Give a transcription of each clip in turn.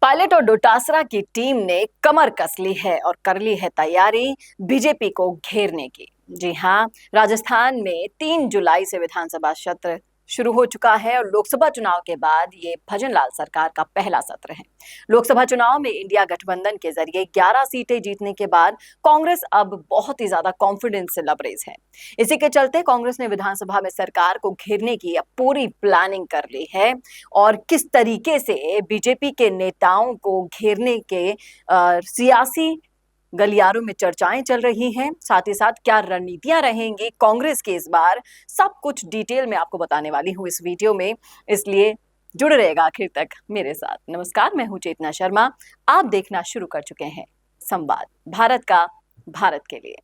Pilot और डोटासरा की team ने कमर कस ली है और कर ली है तैयारी बीजेपी को घेरने की। जी हां, राजस्थान में 3 जुलाई से विधानसभा सत्र शुरू हो चुका है और लोकसभा चुनाव के बाद ये भजनलाल सरकार का पहला सत्र है। लोकसभा चुनाव में इंडिया गठबंधन के जरिए 11 सीटें जीतने के बाद कांग्रेस अब बहुत ही ज्यादा कॉन्फिडेंस से लबरेज है। इसी के चलते कांग्रेस ने विधानसभा में सरकार को घेरने की अब पूरी प्लानिंग कर ली है और किस तरीके से बीजेपी के नेताओं को घेरने के सियासी गलियारों में चर्चाएं चल रही हैं, साथ ही साथ क्या रणनीतियां रहेंगी कांग्रेस के इस बार, सब कुछ डिटेल में आपको बताने वाली हूं इस वीडियो में, इसलिए जुड़े रहेगा आखिर तक मेरे साथ। नमस्कार, मैं हूं चेतना शर्मा। आप देखना शुरू कर चुके हैं संवाद भारत का, भारत के लिए।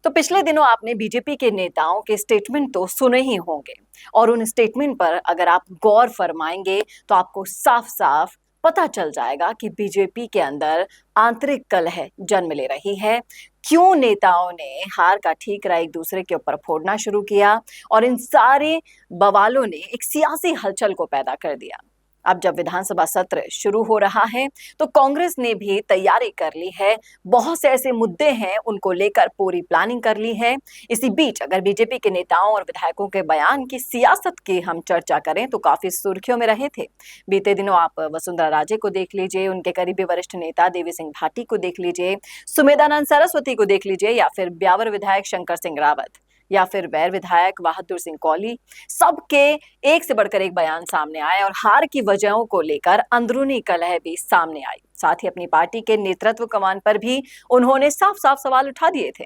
तो पिछले दिनों आपने बीजेपी के नेताओं के स्टेटमेंट तो सुने ही होंगे और उन स्टेटमेंट पर अगर आप गौर फरमाएंगे तो आपको साफ साफ पता चल जाएगा कि बीजेपी के अंदर आंतरिक कलह जन्म ले रही है। क्यों नेताओं ने हार का ठीकरा एक दूसरे के ऊपर फोड़ना शुरू किया और इन सारे बवालों ने एक सियासी हलचल को पैदा कर दिया। अब जब विधानसभा सत्र शुरू हो रहा है तो कांग्रेस ने भी तैयारी कर ली है। बहुत से ऐसे मुद्दे हैं, उनको लेकर पूरी प्लानिंग कर ली है। इसी बीच अगर बीजेपी के नेताओं और विधायकों के बयान की सियासत की हम चर्चा करें तो काफी सुर्खियों में रहे थे। बीते दिनों आप वसुंधरा राजे को देख लीजिए, उनके करीबी वरिष्ठ नेता देवी सिंह भाटी को देख लीजिए, सुमेधानंद सरस्वती को देख लीजिए, या फिर ब्यावर विधायक शंकर सिंह रावत, या फिर वैर विधायक बहादुर सिंह कौली, सबके एक से बढ़कर एक बयान सामने आए और हार की वजहों को लेकर अंदरूनी कलह भी सामने आई। साथ ही अपनी पार्टी के नेतृत्व कमान पर भी उन्होंने साफ साफ सवाल उठा दिए थे।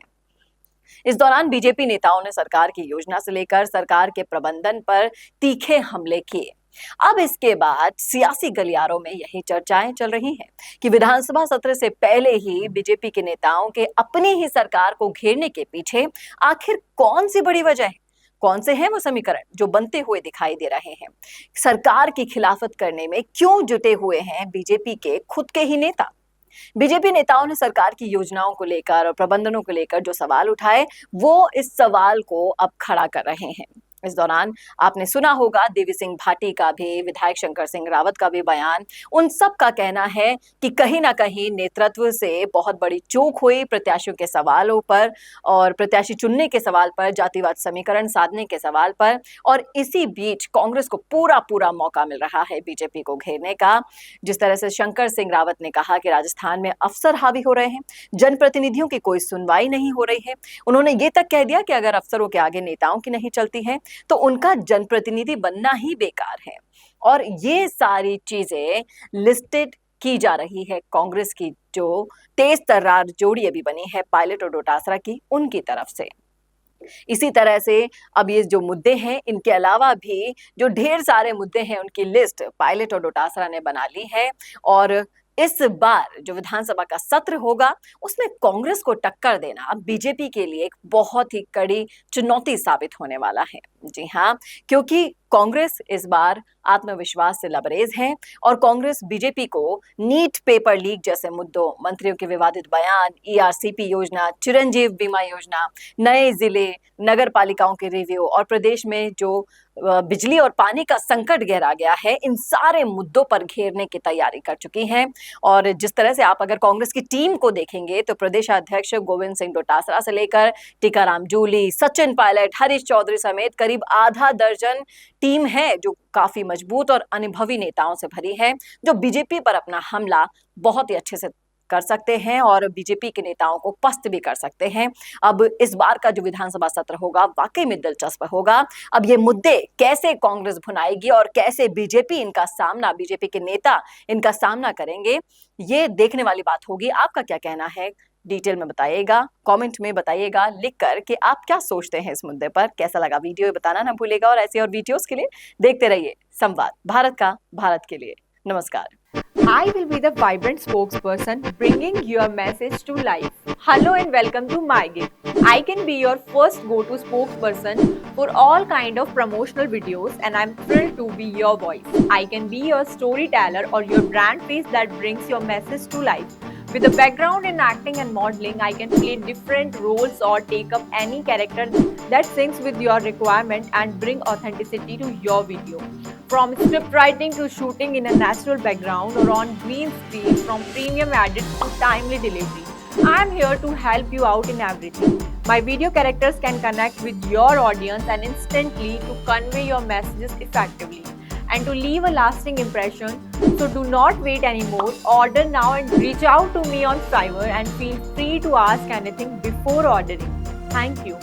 इस दौरान बीजेपी नेताओं ने सरकार की योजना से लेकर सरकार के प्रबंधन पर तीखे हमले किए। अब इसके बाद सियासी गलियारों में यही चर्चाएं चल रही हैं कि विधानसभा सत्र से पहले ही बीजेपी के नेताओं के अपनी ही सरकार को घेरने के पीछे आखिर कौन सी बड़ी वजह है, कौन से हैं वो समीकरण जो बनते हुए दिखाई दे रहे हैं। सरकार की खिलाफत करने में क्यों जुटे हुए हैं बीजेपी के खुद के ही नेता। बीजेपी नेताओं ने सरकार की योजनाओं को लेकर और प्रबंधनों को लेकर जो सवाल उठाए वो इस सवाल को अब खड़ा कर रहे हैं। इस दौरान आपने सुना होगा देवी सिंह भाटी का भी, विधायक शंकर सिंह रावत का भी बयान। उन सब का कहना है कि कहीं ना कहीं नेतृत्व से बहुत बड़ी चूक हुई प्रत्याशियों के सवालों पर और प्रत्याशी चुनने के सवाल पर, जातिवाद समीकरण साधने के सवाल पर। और इसी बीच कांग्रेस को पूरा पूरा मौका मिल रहा है बीजेपी को घेरने का। जिस तरह से शंकर सिंह रावत ने कहा कि राजस्थान में अफसर हावी हो रहे हैं, जनप्रतिनिधियों की कोई सुनवाई नहीं हो रही है। उन्होंने ये तक कह दिया कि अगर अफसरों के आगे नेताओं की नहीं चलती है तो उनका जनप्रतिनिधि बनना ही बेकार है। और ये सारी चीजें लिस्टेड की जा रही है कांग्रेस की जो तेज तर्रार जोड़ी अभी बनी है पायलट और डोटासरा की, उनकी तरफ से। इसी तरह से अब ये जो मुद्दे हैं, इनके अलावा भी जो ढेर सारे मुद्दे हैं उनकी लिस्ट पायलट और डोटासरा ने बना ली है। और इस बार जो विधानसभा का सत्र होगा उसमें कांग्रेस को टक्कर देना बीजेपी के लिए एक बहुत ही कड़ी चुनौती साबित होने वाला है। जी हाँ, क्योंकि कांग्रेस इस बार आत्मविश्वास से लबरेज है और कांग्रेस बीजेपी को नीट पेपर लीक जैसे मुद्दों, मंत्रियों के विवादित बयान, ईआरसीपी योजना, चिरंजीव बीमा योजना, नए जिले, नगर पालिकाओं के रिव्यू और प्रदेश में जो बिजली और पानी का संकट गहरा गया है, इन सारे मुद्दों पर घेरने की तैयारी कर चुकी हैं। और जिस तरह से आप अगर कांग्रेस की टीम को देखेंगे तो प्रदेश अध्यक्ष गोविंद सिंह डोटासरा से लेकर टीकाराम जूली, सचिन पायलट, हरीश चौधरी समेत करीब आधा दर्जन टीम है जो काफी मजबूत और अनुभवी नेताओं से भरी है, जो बीजेपी पर अपना हमला बहुत ही अच्छे से कर सकते हैं और बीजेपी के नेताओं को पस्त भी कर सकते हैं। अब इस बार का जो विधानसभा सत्र होगा वाकई में दिलचस्प होगा। अब ये मुद्दे कैसे कांग्रेस भुनाएगी और कैसे बीजेपी इनका सामना, बीजेपी के नेता इनका सामना करेंगे, ये देखने वाली बात होगी। आपका क्या कहना है डिटेल में बताइएगा, कमेंट में बताइएगा लिखकर कि आप क्या सोचते हैं इस मुद्दे पर। कैसा लगा वीडियो बताना ना भूलिएगा और ऐसी और वीडियोस के लिए देखते रहिए संवाद भारत का, भारत के लिए। नमस्कार। I will be the vibrant spokesperson bringing your message to life. Hello and welcome to MyGig. I can be your first go-to spokesperson for all kind of promotional videos and I'm thrilled to be your voice. I can be your storyteller or your brand face that brings your message to life. With a background in acting and modeling, I can play different roles or take up any character that syncs with your requirement and bring authenticity to your video. From script writing to shooting in a natural background or on green screen, from premium edit to timely delivery, I am here to help you out in everything. My video characters can connect with your audience and instantly to convey your messages effectively and to leave a lasting impression. So do not wait anymore. Order now and reach out to me on Fiverr and feel free to ask anything before ordering. Thank you.